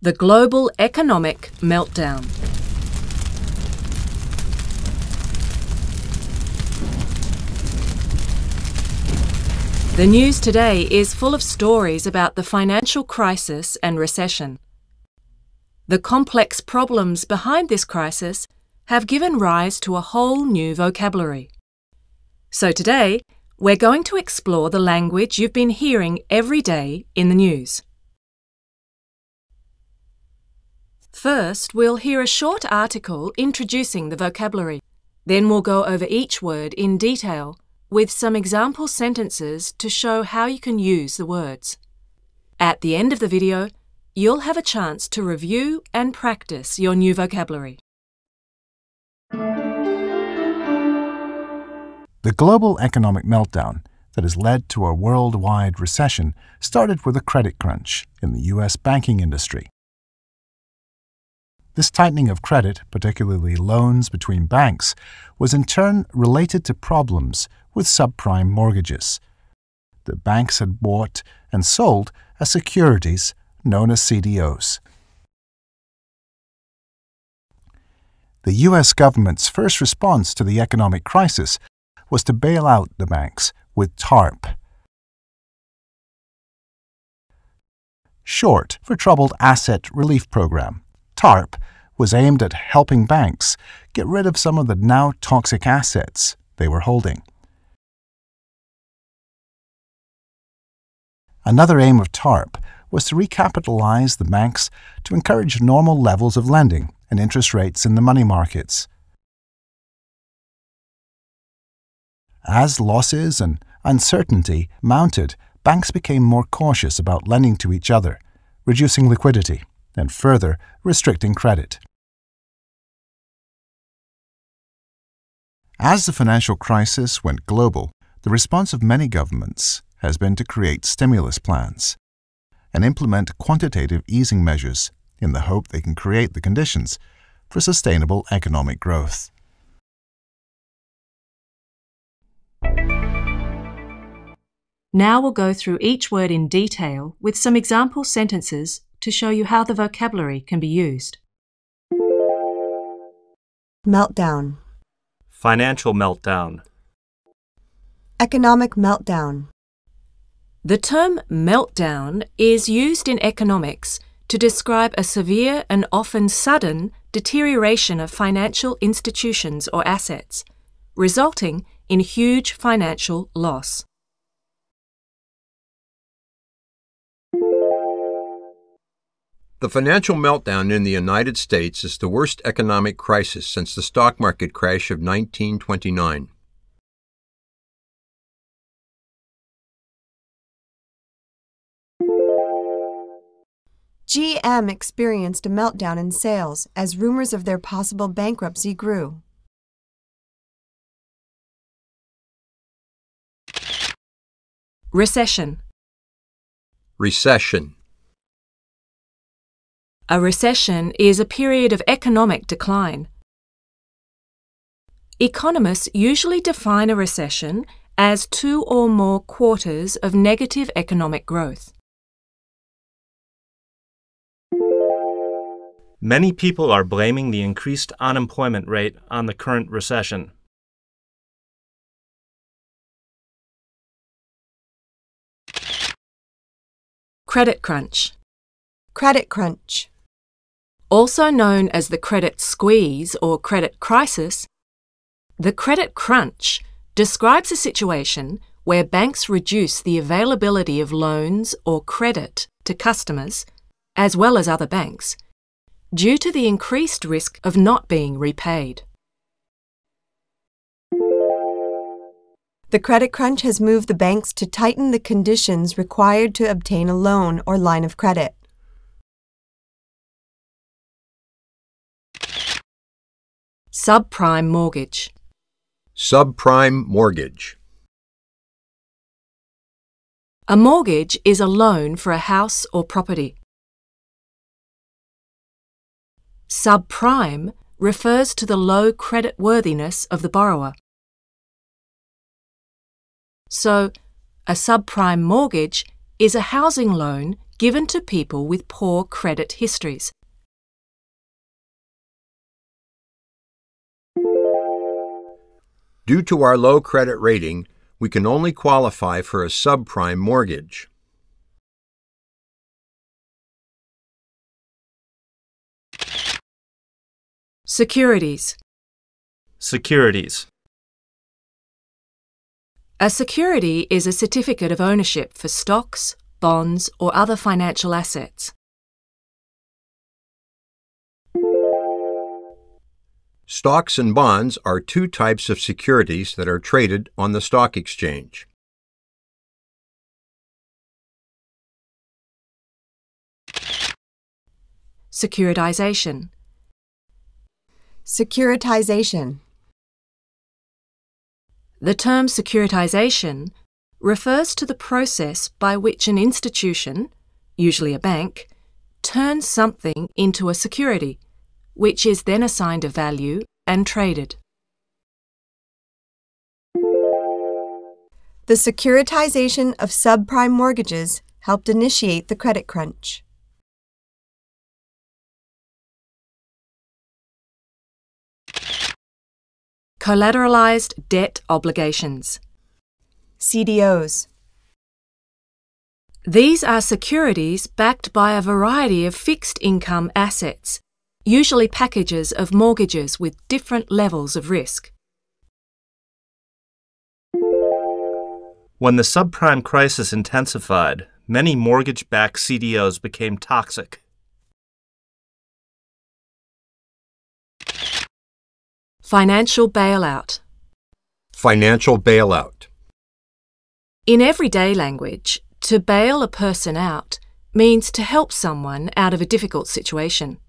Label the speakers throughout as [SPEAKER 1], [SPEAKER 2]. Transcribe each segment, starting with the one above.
[SPEAKER 1] The global economic meltdown. The news today is full of stories about the financial crisis and recession. The complex problems behind this crisis have given rise to a whole new vocabulary. So today, we're going to explore the language you've been hearing every day in the news. First, we'll hear a short article introducing the vocabulary. Then we'll go over each word in detail with some example sentences to show how you can use the words. At the end of the video, you'll have a chance to review and practice your new vocabulary.
[SPEAKER 2] The global economic meltdown that has led to a worldwide recession started with a credit crunch in the U.S. banking industry. This tightening of credit, particularly loans between banks, was in turn related to problems with subprime mortgages. The banks had bought and sold as securities known as CDOs. The U.S. government's first response to the economic crisis was to bail out the banks with TARP, short for Troubled Asset Relief Program. TARP was aimed at helping banks get rid of some of the now toxic assets they were holding. Another aim of TARP was to recapitalize the banks to encourage normal levels of lending and interest rates in the money markets. As losses and uncertainty mounted, banks became more cautious about lending to each other, reducing liquidity and further restricting credit. As the financial crisis went global, the response of many governments has been to create stimulus plans and implement quantitative easing measures in the hope they can create the conditions for sustainable economic growth.
[SPEAKER 1] Now we'll go through each word in detail with some example sentences to show you how the vocabulary can be used.
[SPEAKER 3] Meltdown.
[SPEAKER 4] Financial meltdown.
[SPEAKER 3] Economic meltdown.
[SPEAKER 1] The term meltdown is used in economics to describe a severe and often sudden deterioration of financial institutions or assets, resulting in huge financial loss.
[SPEAKER 5] The financial meltdown in the United States is the worst economic crisis since the stock market crash of 1929.
[SPEAKER 3] GM experienced a meltdown in sales as rumors of their possible bankruptcy grew.
[SPEAKER 1] Recession.
[SPEAKER 5] Recession.
[SPEAKER 1] A recession is a period of economic decline. Economists usually define a recession as 2 or more quarters of negative economic growth.
[SPEAKER 4] Many people are blaming the increased unemployment rate on the current recession.
[SPEAKER 1] Credit crunch.
[SPEAKER 3] Credit crunch.
[SPEAKER 1] Also known as the credit squeeze or credit crisis, the credit crunch describes a situation where banks reduce the availability of loans or credit to customers, as well as other banks, due to the increased risk of not being repaid.
[SPEAKER 3] The credit crunch has moved the banks to tighten the conditions required to obtain a loan or line of credit.
[SPEAKER 1] Subprime mortgage.
[SPEAKER 5] Subprime mortgage.
[SPEAKER 1] A mortgage is a loan for a house or property. Subprime refers to the low credit worthiness of the borrower. So, a subprime mortgage is a housing loan given to people with poor credit histories.
[SPEAKER 5] Due to our low credit rating, we can only qualify for a subprime mortgage.
[SPEAKER 1] Securities.
[SPEAKER 4] Securities.
[SPEAKER 1] A security is a certificate of ownership for stocks, bonds, or other financial assets.
[SPEAKER 5] Stocks and bonds are two types of securities that are traded on the stock exchange.
[SPEAKER 1] Securitization.
[SPEAKER 3] Securitization.
[SPEAKER 1] The term securitization refers to the process by which an institution, usually a bank, turns something into a security, which is then assigned a value and traded.
[SPEAKER 3] The securitization of subprime mortgages helped initiate the credit crunch.
[SPEAKER 1] Collateralized debt obligations.
[SPEAKER 3] CDOs.
[SPEAKER 1] These are securities backed by a variety of fixed income assets, usually packages of mortgages with different levels of risk.
[SPEAKER 4] When the subprime crisis intensified, many mortgage-backed CDOs became toxic.
[SPEAKER 1] Financial bailout.
[SPEAKER 5] Financial bailout.
[SPEAKER 1] In everyday language, to bail a person out means to help someone out of a difficult situation.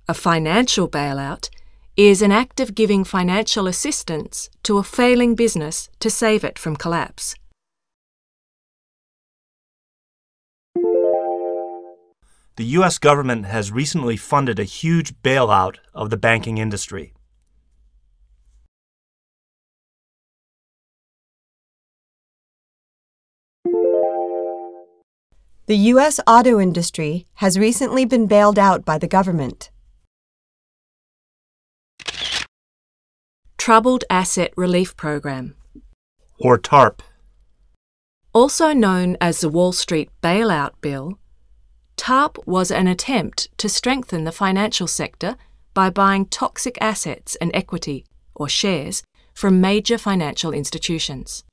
[SPEAKER 1] A financial bailout is an act of giving financial assistance to a failing business to save it from collapse.
[SPEAKER 4] The U.S. government has recently funded a huge bailout of the banking industry.
[SPEAKER 3] The U.S. auto industry has recently been bailed out by the government.
[SPEAKER 1] Troubled Asset Relief Program,
[SPEAKER 4] Or TARP.
[SPEAKER 1] also known as the Wall Street Bailout Bill. TARP was an attempt to strengthen the financial sector by buying toxic assets and equity, or shares, from major financial institutions.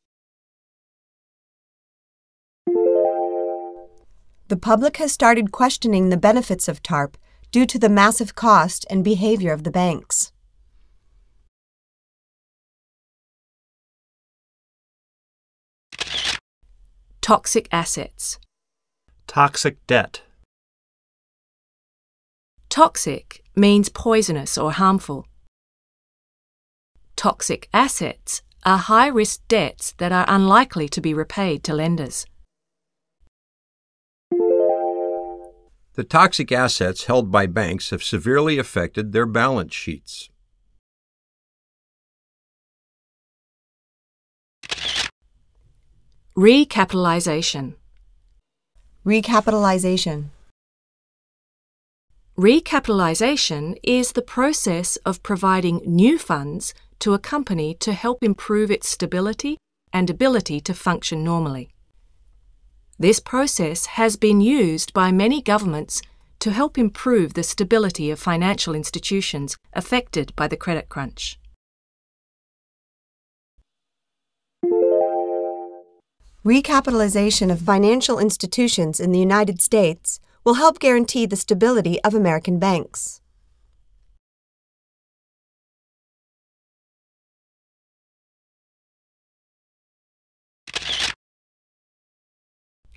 [SPEAKER 3] The public has started questioning the benefits of TARP due to the massive cost and behavior of the banks.
[SPEAKER 1] Toxic assets.
[SPEAKER 4] Toxic debt.
[SPEAKER 1] Toxic means poisonous or harmful. Toxic assets are high-risk debts that are unlikely to be repaid to lenders.
[SPEAKER 5] The toxic assets held by banks have severely affected their balance sheets.
[SPEAKER 1] Recapitalization.
[SPEAKER 3] Recapitalization.
[SPEAKER 1] Recapitalization is the process of providing new funds to a company to help improve its stability and ability to function normally. This process has been used by many governments to help improve the stability of financial institutions affected by the credit crunch.
[SPEAKER 3] Recapitalization of financial institutions in the United States will help guarantee the stability of American banks.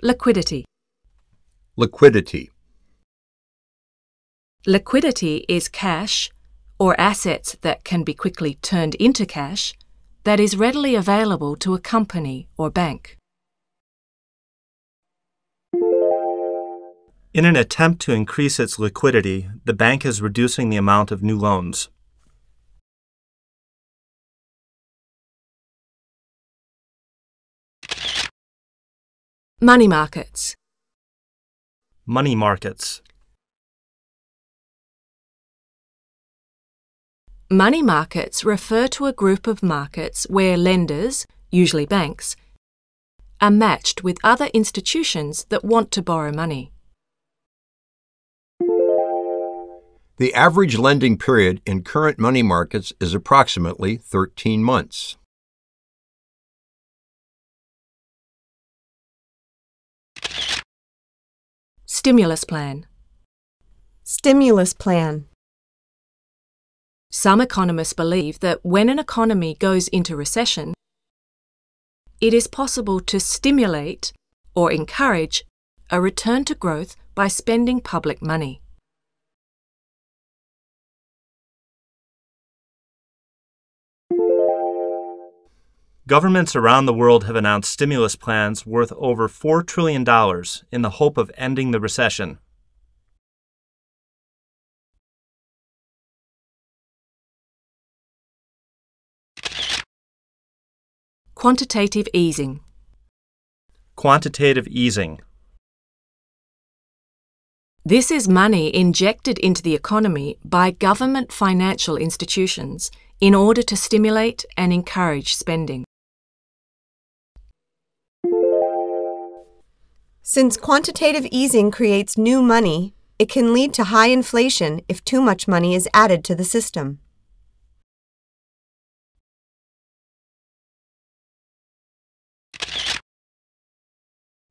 [SPEAKER 1] Liquidity.
[SPEAKER 5] Liquidity.
[SPEAKER 1] Liquidity is cash, or assets that can be quickly turned into cash, that is readily available to a company or bank.
[SPEAKER 4] In an attempt to increase its liquidity, the bank is reducing the amount of new loans.
[SPEAKER 1] Money markets.
[SPEAKER 4] Money markets.
[SPEAKER 1] Money markets refer to a group of markets where lenders, usually banks, are matched with other institutions that want to borrow money.
[SPEAKER 5] The average lending period in current money markets is approximately 13 months.
[SPEAKER 1] Stimulus plan.
[SPEAKER 3] Stimulus plan.
[SPEAKER 1] Some economists believe that when an economy goes into recession, it is possible to stimulate or encourage a return to growth by spending public money.
[SPEAKER 4] Governments around the world have announced stimulus plans worth over $4 trillion in the hope of ending the recession.
[SPEAKER 1] Quantitative easing.
[SPEAKER 4] Quantitative easing.
[SPEAKER 1] This is money injected into the economy by government financial institutions in order to stimulate and encourage spending.
[SPEAKER 3] Since quantitative easing creates new money, it can lead to high inflation if too much money is added to the system.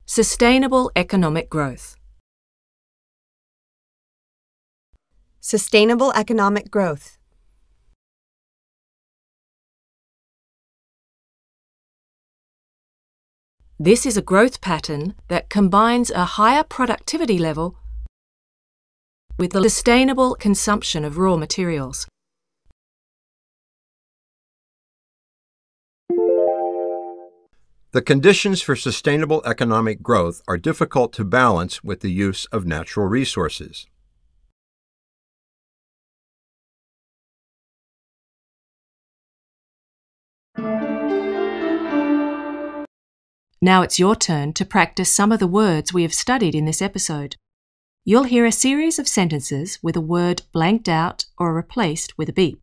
[SPEAKER 1] Sustainable economic growth.
[SPEAKER 3] Sustainable economic growth.
[SPEAKER 1] This is a growth pattern that combines a higher productivity level with the sustainable consumption of raw materials.
[SPEAKER 5] The conditions for sustainable economic growth are difficult to balance with the use of natural resources.
[SPEAKER 1] Now it's your turn to practice some of the words we have studied in this episode. You'll hear a series of sentences with a word blanked out or replaced with a beep.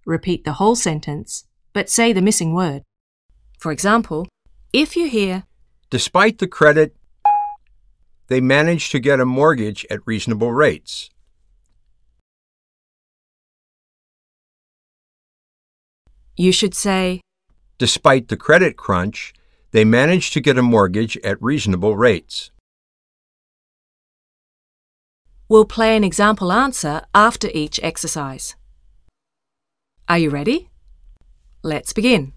[SPEAKER 1] Repeat the whole sentence, but say the missing word. For example, if you hear,
[SPEAKER 5] Despite the credit, they managed to get a mortgage at reasonable rates.
[SPEAKER 1] you should say,
[SPEAKER 5] Despite the credit crunch, they managed to get a mortgage at reasonable rates.
[SPEAKER 1] We'll play an example answer after each exercise. Are you ready? Let's begin.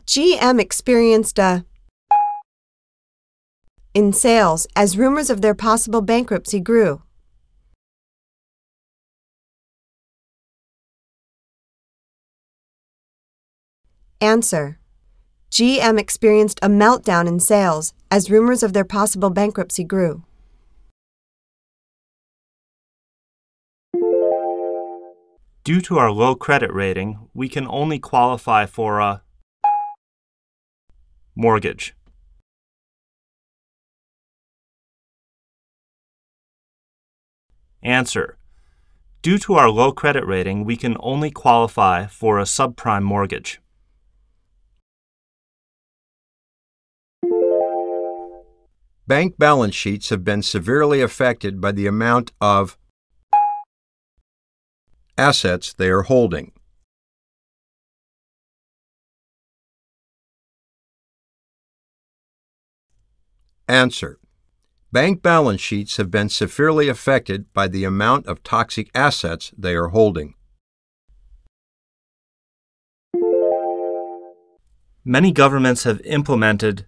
[SPEAKER 3] GM experienced a in sales as rumors of their possible bankruptcy grew. Answer. GM experienced a meltdown in sales as rumors of their possible bankruptcy grew.
[SPEAKER 4] Due to our low credit rating, we can only qualify for a mortgage. Answer. Due to our low credit rating, we can only qualify for a subprime mortgage.
[SPEAKER 5] Bank balance sheets have been severely affected by the amount of assets they are holding. Answer. Bank balance sheets have been severely affected by the amount of toxic assets they are holding.
[SPEAKER 4] Many governments have implemented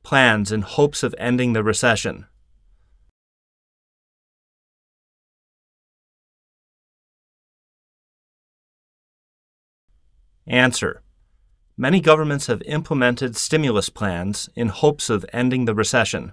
[SPEAKER 4] plans in hopes of ending the recession. Answer. Many governments have implemented stimulus plans in hopes of ending the recession.